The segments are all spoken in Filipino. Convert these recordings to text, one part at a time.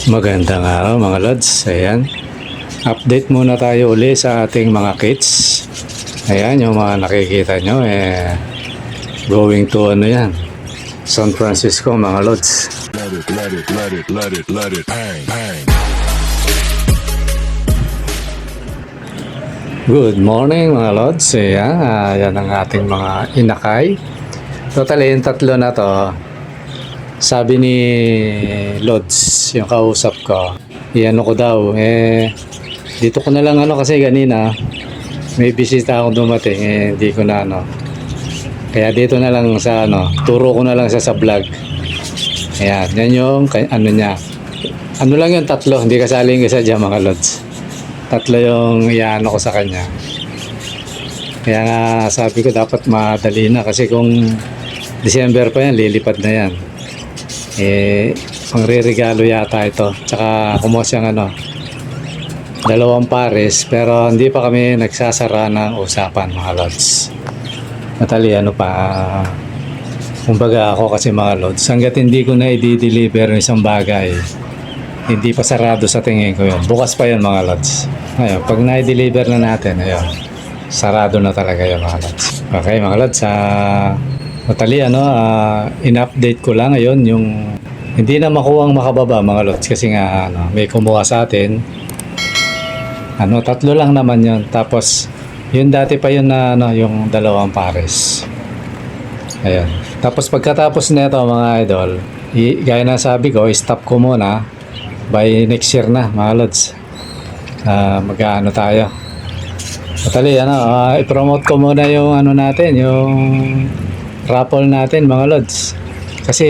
Magandang araw mga lods. Ayan. Update muna tayo uli sa ating mga kits. Ayan, yung mga nakikita nyo going to ano yan, San Francisco mga lods. Let it bang, bang. Good morning mga lods. Ayan, yan ang ating mga inakay. Totally yung tatlo na to, sabi ni Lods, yung kausap ko, iano ko daw, dito ko na lang kasi kanina, may bisita akong dumating, hindi ko na kaya dito na lang sa turo ko na lang sa vlog. Ayan, yan yung niya. Ano lang yung tatlo, hindi kasali yung isa dyan mga Lods. Tatlo yung iano ko sa kanya. Kaya nga sabi ko dapat madali na kasi kung December pa yan, lilipad na yan. Pangre-regalo yata ito. Tsaka kumuha siyang dalawang pares, pero hindi pa kami nagsasara ng usapan mga lods. Matali kumbaga ako kasi mga lods, hanggat hindi ko na i-deliver ng isang bagay, hindi pa sarado sa tingin ko yun. Bukas pa yun mga lods. Ayun, pag na-deliver na natin, ayun, sarado na talaga yun mga lods. Okay mga lods, matali in-update ko lang ngayon yung hindi na makuwang makababa mga lods kasi nga may kumuha sa atin. Tatlo lang naman yun. Tapos yun dati pa yun na yung dalawang pares. Ayun. Tapos pagkatapos nito mga idol, gaya na sabi ko, stop ko muna by next year na mga lods. Mag-ano tayo. Matali i-promote ko muna yung natin, yung raffle natin mga lods. Kasi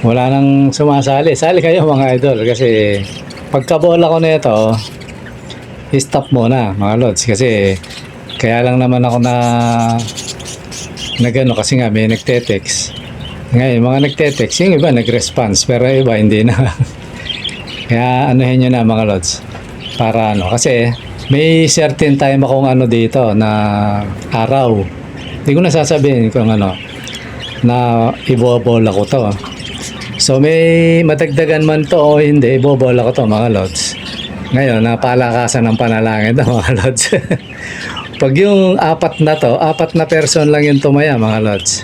wala nang sumasali. Sali kayo mga idol kasi pagkabola ko nito, i-stop muna mga lods kasi kaya lang naman ako kasi nga may nagte-text. Ngayon mga nagte-text, yung iba nag-response pero iba hindi na. Kaya anuhin nyo na mga lods para kasi may certain time akong dito na araw. Hindi ko na sasabihin kung na ibobola ko to. So may madagdagan man to o hindi, ibobola ko to mga lods. Ngayon, napalakasan ng panalangin to mga lods. Pag yung apat na person lang yung tumaya mga lods.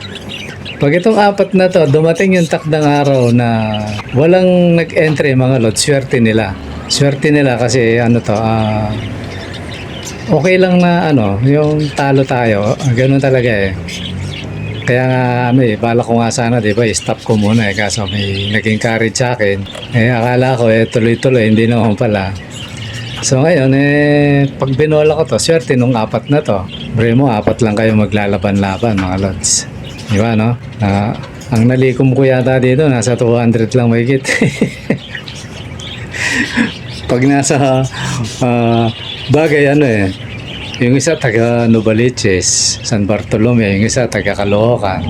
Pag itong apat na to, dumating yung takdang araw na walang nag-entry mga lods, swerte nila. Swerte nila kasi okay lang na yung talo tayo, ganun talaga Kaya nga bala ko nga sana stop ko muna kaso may naging courage sa akin. Akala ko tuloy-tuloy, hindi naman pala. So ngayon pag binola ko to, swerte nung apat na to. Bremo, apat lang kayo maglalaban-laban mga lods. Di ba ang nalikom ko yata dito nasa 200 lang mahigit. Pag nasa bagay yung isa taga Novaliches, San Bartolome, yung isa taga Caloocan.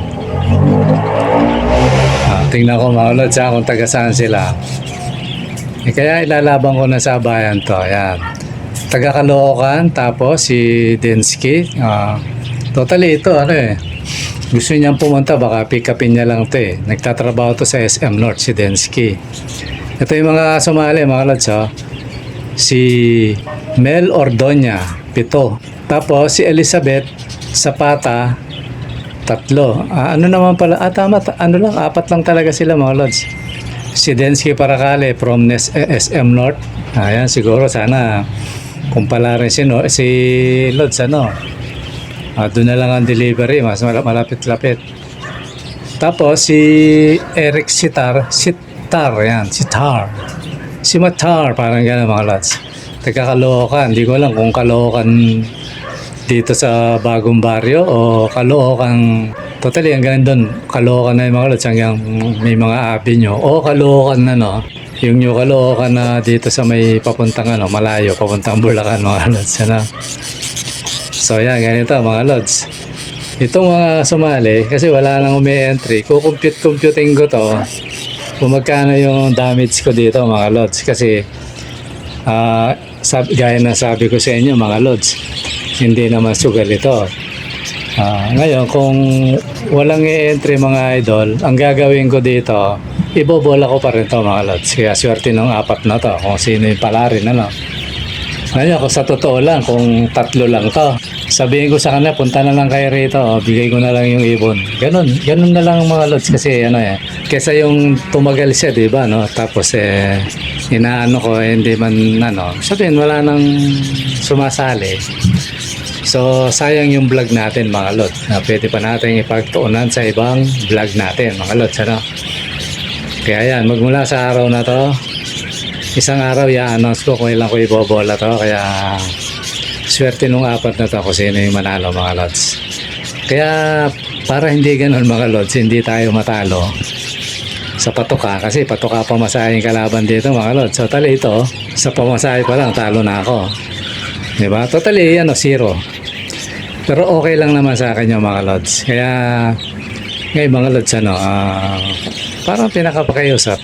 Tingnan ko mga lods kung taga saan sila. Kaya ilalaban ko na sa bayan to. Ayan. Taga Caloocan, tapos si Densky. Totally ito gusto niyang pumunta, baka pick upin niya lang ito Nagtatrabaho to sa SM North si Densky. Ito yung mga sumali mga lods si Mel Ordoña 7. Tapos si Elizabeth Zapata 3. Naman pala tama, lang 4 lang talaga sila mga lods. Si Densky Paracale from SM North. Ayan, siguro sana kung pala rin si Lods doon na lang ang delivery, mas malapit-lapit. Tapos si Eric Sitar, yan, si Matar, parang gano'n mga lods. Taga Caloocan, hindi ko alam kung Caloocan dito sa bagong baryo o Caloocan, totally hanggang doon, Caloocan na yung mga lods, hanggang may mga avenue, o Caloocan yung New Caloocan na dito sa may papuntang malayo, papuntang Bulacan mga lods. So yan, ganito mga lods. Itong mga sumali, kasi wala nang umi-entry, kukumpute-computing ko to kung magkano yung damage ko dito mga lods. Kasi gaya na sabi ko sa inyo mga lods, hindi naman sugal ito. Ngayon kung walang i-entry mga idol, ang gagawin ko dito, ibobola ko pa rin to mga lods. Kaya swerte ng apat na to kung sino yung pala rin, ano. Ngayon, kung sa totoo lang, kung tatlo lang to, sabihin ko sa kanila, punta na lang kayo rito, bigay ko na lang yung ibon. Ganun na lang mga lods kasi ano eh, kesa yung tumagal siya, di ba, no? Tapos inaano ko, hindi man, ano, sabihin, wala nang sumasali. So, sayang yung vlog natin mga lods, na pwede pa natin ipagtuunan sa ibang vlog natin mga lods, ano? Kaya yan, magmula sa araw na to, isang araw i-announce ko kung ilang ko ibobola to. Kaya swerte nung apat na to kung sino yung manalo mga lods. Kaya para hindi ganun mga lods, hindi tayo matalo sa patuka. Kasi patuka pamasahe yung kalaban dito mga lods. So tali ito, sa pamasahe pa lang talo na ako. Diba? Totally zero. Pero okay lang naman sa akin yung mga lods. Kaya ngayon mga lods, parang pinakapakiusap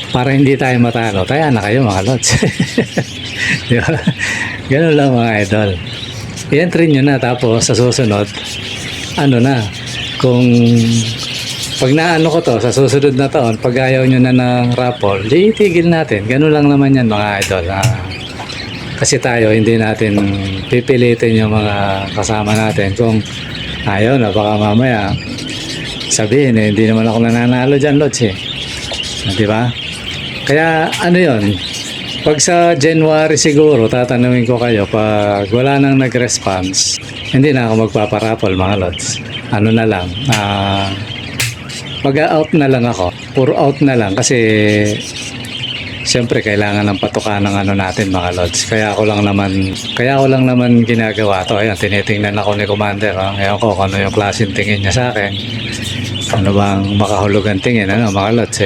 para hindi tayo matalo. Taya na kayo mga lods. Di ba? Ganun lang mga idol. I-entry nyo na, tapos sa susunod, ano na, kung pag naano ko to, sa susunod na taon, pag ayaw nyo na ng raffle, di itigil natin. Ganun lang naman yan mga idol. Kasi tayo, hindi natin pipilitin yung mga kasama natin. Kung ayaw na, baka mamaya sabihin hindi naman ako nananalo dyan, lods eh. Di ba? Kaya ano yon, pag sa January siguro tatanungin ko kayo, pag wala nang nag-response, hindi na ako magpaparapol mga lods. Ano na lang, mag-out na lang ako, puro out na lang kasi siyempre kailangan ng patukan ng ano natin mga lods. Kaya ako lang naman ginagawa to. Ayun, tinitingnan ako ni Commander, ngayon ko kung ano yung klaseng tingin niya sa akin, ano bang makahulugan tingin, ano mga lods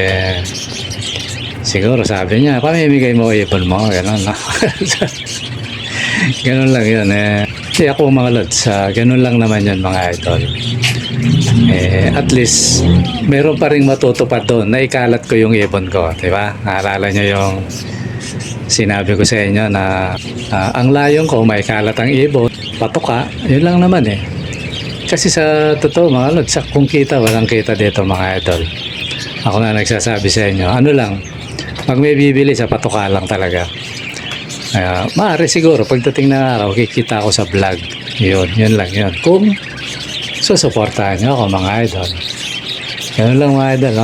siguro sabi niya, pamimigay mo ibon mo, gano'n na. Gano'n lang yun kasi ako mga lods, gano'n lang naman yun mga idol. At least meron pa rin matutupad doon na ikalat ko yung ibon ko, di ba? Naalala niyo yung sinabi ko sa inyo na ang layong ko may kalat ang ibon, patuka, yun lang naman kasi sa totoo mga lods, kung kita, walang kita dito mga idol. Ako na nagsasabi sa inyo, ano lang, pag may bibili sa patuka lang talaga. Maaari siguro pagdating ng araw kikita ako sa vlog. Yun lang yun. Kung susuportahan nyo ako mga idol. Ganun lang mga idol.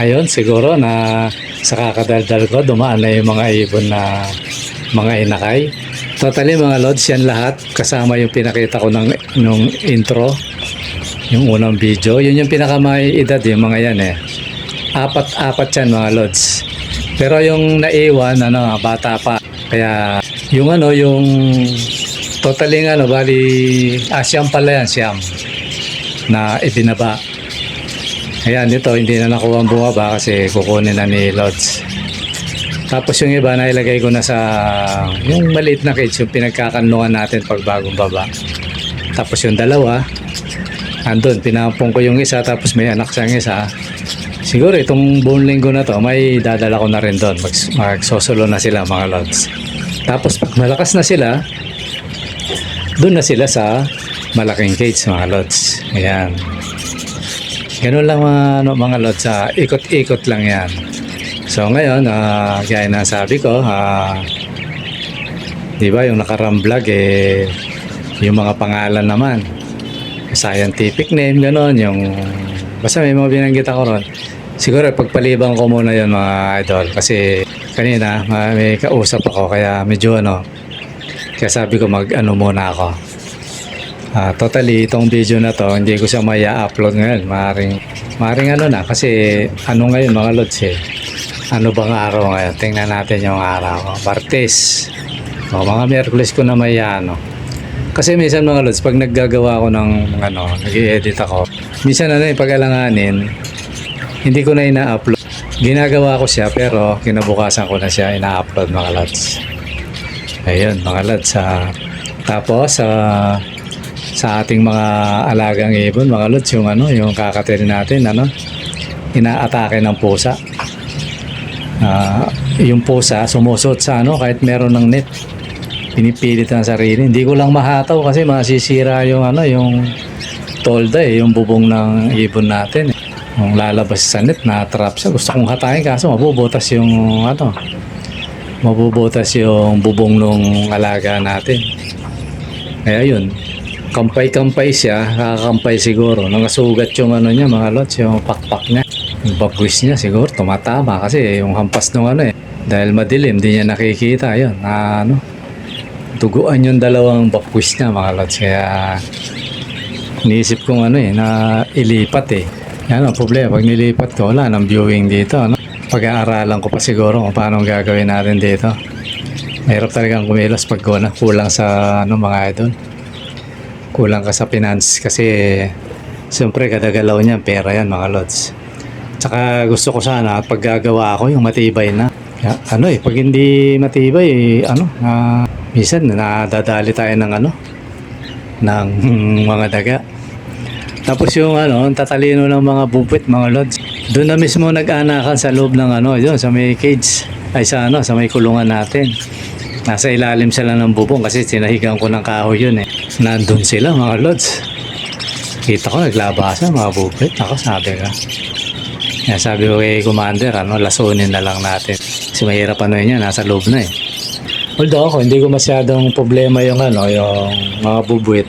Ayun siguro na sa kakadaldal ko dumaan na yung mga ibon na mga inakay. Totally mga lods, yan lahat kasama yung pinakita ko nung intro, yung unang video. Yun yung pinakamay edad yung mga yan apat yan mga lods. Pero yung naiwan bata pa. Kaya yung totally bali siyam pala yan, siyam na ibinaba. Ayan, dito hindi na nakuha ang bumaba kasi kukunin na ni Lods. Tapos yung iba nailagay ko na sa yung maliit na cage, yung pinagkakanungan natin pag bagong baba. Tapos yung dalawa andun, pinampong ko yung isa, tapos may anak siyang isa. Siguro itong buong linggo na to may dadala ko na rin doon, magsosulo na sila mga lods. Tapos pag malakas na sila, doon na sila sa malaking cage mga lods. Ayan, ganun lang mga lods, ikot-ikot lang yan. So ngayon, gaya na sabi ko, diba yung nakaram vlog yung mga pangalan naman, scientific name, gano'n, yung basta may mga binanggit ako ron. Siguro pagpalibang ko muna yun mga idol, kasi kanina may kausap ako, kaya medyo kaya sabi ko mag-ano muna ako. Totally itong video na to hindi ko siya maya-upload ngayon, maring na, kasi ngayon mga lods ano bang araw ngayon, tingnan natin yung araw, Martes mga Miyerkules ko na kasi minsan mga lods, pag naggagawa ako ng nag-i-edit ako, minsan pag-alanganin, hindi ko na ina-upload. Ginagawa ko siya pero kinabukasan ko na siya ina-upload mga lods. Ayun mga lods. Tapos sa ating mga alagang ibon mga lods, yung kakatil natin, inaatake ng pusa. Yung pusa sumusot sa kahit meron ng net. Pinipilit ng sarili. Hindi ko lang mahataw kasi masisira yung yung tolda yung bubong ng ibon natin. Kung lalabas sa net, na-trap siya. Gusto kong hatayin kaso mabubutas yung ano, mabubutas yung bubong nung alaga natin. Kaya yun, kampay-kampay siya, kakakampay siguro. Nangasugat yung ano niya, mga lods, yung pakpak niya. Yung babwis niya siguro, tumatama kasi yung hampas nung ano eh. Dahil madilim, di niya nakikita yun. Ano, duguan yung dalawang babwis niya, mga lods. Kaya iniisip kong ano eh, na ilipat eh. Yan ang problema, pag nilipat ko, wala nang viewing dito. Ano? Pag-aaralan ko pa siguro kung paano gagawin natin dito. Mahirap talagang kumilos pag kulang sa ano, mga idol. Kulang ka sa finance kasi siyempre kadagalaw niyan pera yan, mga lods. Tsaka gusto ko sana at pag gagawa ako yung matibay na. Ano eh, pag hindi matibay, ano, minsan nadadali tayo ng ano, ng mga daga. Tapos yung ano, ang tatalino ng mga bupit, mga lods. Doon na mismo nag-anakan sa loob ng ano, yun, sa may cage. Ay sa ano, sa may kulungan natin. Nasa ilalim sila ng bubong kasi sinahigan ko ng kahoy yun eh. Nandun sila, mga lods. Kita ko naglabasan, mga bupit. Ako sabi ka. Kaya sabi ko kay Commander, ano, lasunin na lang natin. Kasi mahirap ano yun yan, nasa loob na eh. Although ako, hindi ko masyadong problema yung ano, yung mga bubuit.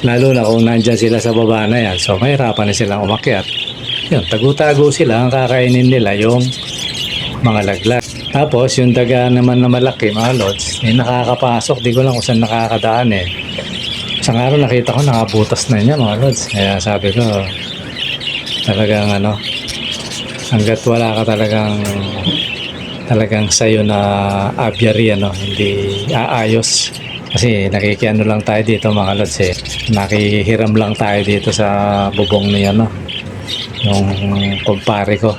Lalo na kung nandyan sila sa baba na yan. So, mahirapan na silang umakyat. Yun, tago-tago sila. Ang kakainin nila yung mga laglag. Tapos, yung daga naman na malaki, mga lods, eh, nakakapasok. Di ko lang kung saan nakakadaan eh. Isang araw nakita ko, nakabutas na niya, mga lods. Kaya sabi ko, talagang ano, hanggat wala ka talagang sayo na aviary, ano, hindi aayos. Kasi nakikiano lang tayo dito, mga lods eh. Nakihiram lang tayo dito sa bubong niya, no? Yung kumpare ko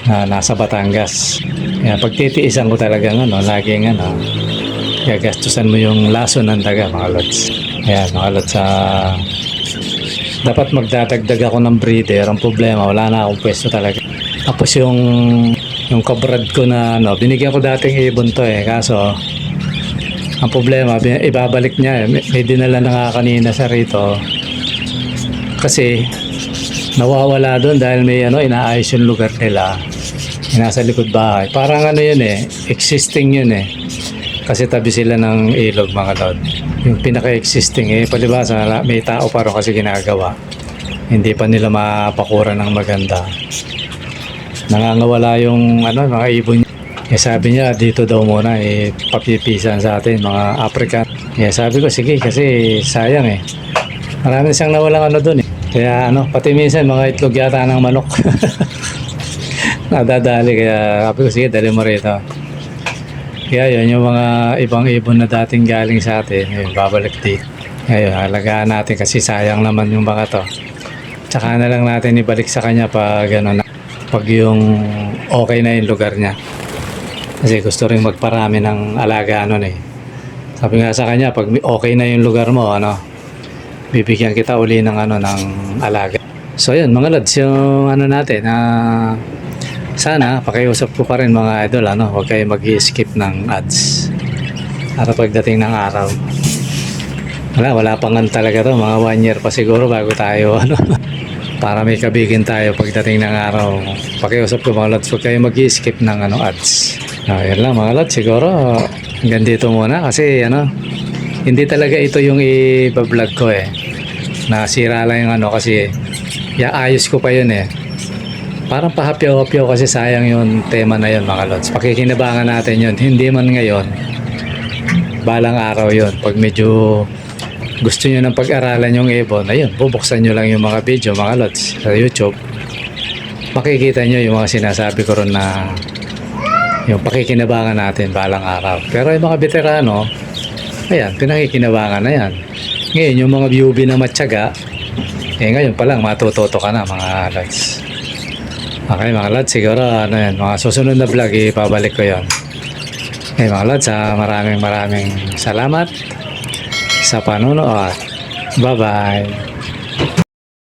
na nasa Batangas. Kaya pagtitiisan ko talagang ano, laging ano, gagastusan mo yung laso ng daga, mga lods. Kaya mga lods, dapat magdadagdag ako ng breeder. Ang problema, wala na akong pwesto talaga. Tapos yung kabrad ko na ano, binigyan ko dating ibon to eh. Kaso ang problema, ibabalik niya. May dinala na nga kanina sa rito. Kasi nawawala doon dahil may ano, inaayos yung lugar nila. Nasa likod bahay. Parang ano yun eh, existing yun eh. Kasi tabi sila ng ilog, mga lod. Yung pinaka-existing eh, palibasa may tao pa rin kasi ginagawa. Hindi pa nila mapakura ng maganda. Nangangawala yung ano, mga ibon. Eh sabi niya, dito daw muna, eh, papipisan sa atin, mga African. Eh sabi ko, sige, kasi sayang eh. Marami siyang nawalang ano dun eh. Kaya ano, pati minsan mga itlog yata ng manok. Nadadali, kaya sabi ko, sige, dali mo rito. Kaya yun, yung mga ibang ibon na dating galing sa atin, yun, babalik dito. Ngayon, halagaan natin kasi sayang naman yung mga to. Tsaka na lang natin ibalik sa kanya pag, ano, pag yung okay na yung lugar niya. Kasi gusto rin magparami ng alaga ano eh. Sabi nga sa kanya, pag okay na yung lugar mo, ano, bibigyan kita uli ng ano, ng alaga. So yun, mga lods, yung ano natin, sana pakiusap ko pa rin, mga idol, ano, huwag kayo mag-skip ng ads para pagdating ng araw. Wala pang ano talaga to, mga 1 year pa siguro bago tayo ano, para may kabigin tayo pagdating ng araw. Pakiusap ko, mga lods, huwag kayo mag-skip ng ano, ads. Yun lang, mga lods, siguro hanggang dito muna kasi ano, hindi talaga ito yung i-vlog ko eh. Nasira lang yung ano kasi ayos ko pa yun eh. Parang pahapyaw-hapyaw kasi sayang yung tema na yun, mga lods. Pakikinabangan natin yun. Hindi man ngayon, balang araw yun. Pag medyo gusto nyo ng pag-aralan yung ibon, ayun, bubuksan nyo lang yung mga video, mga lods, sa YouTube. Makikita nyo yung mga sinasabi ko ron na yung pakikinabangan natin balang araw. Pero yung mga veterano, ayan, pinakikinabangan na yan. Ngayon, yung mga newbie na matyaga, ngayon pa lang matututo ka na, mga lods. Okay, mga lods, siguro ano yan, mga susunod na vlog, ipabalik ko yon. Okay, mga lods, maraming salamat sa panonood. Bye-bye.